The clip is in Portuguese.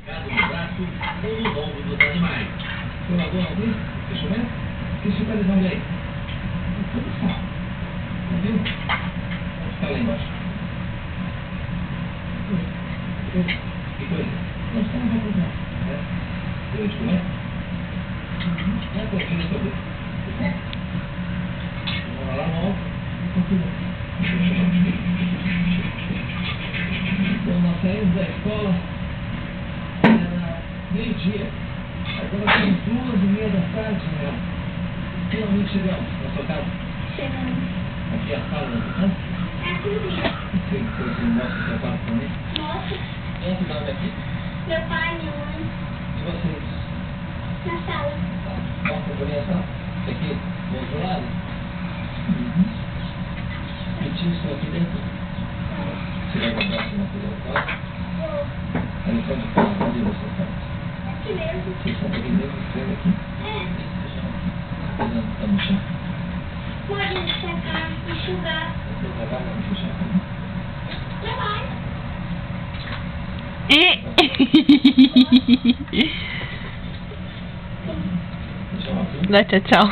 no braço ou no ombro dos animais. Foi uma boa alguém? Deixa eu ver. O que você está levando aí? Tudo só. Tá vendo? Está lá embaixo. Que coisa? Nós estamos a comprar. É? Deu de comer? É a coisinha da sua boca. Vamos lá, volta. Bom, nós saímos da escola, era meio-dia, agora são 2h30 da tarde, né? Finalmente chegamos na sua casa. Chegamos. Aqui é a sala da sua casa? É a cozinha. Você mostra o seu quarto pra mim? Mostra. Quem é que dorme aqui? Meu pai, minha mãe. E vocês? Na sala. Mostra pra mim a sala? Isso aqui, do outro lado? E tinha isso aqui dentro? Você vai comprar assim na coisa do quarto? Vou. Aí pode falar onde você está? Aqui mesmo. Vocês estão aqui mesmo, escreve aqui. É. Tá no chão. Pode secar, enxugar. Você trabalha no chão? Trabalho. Deixa eu abrir. Dá tchau, tchau.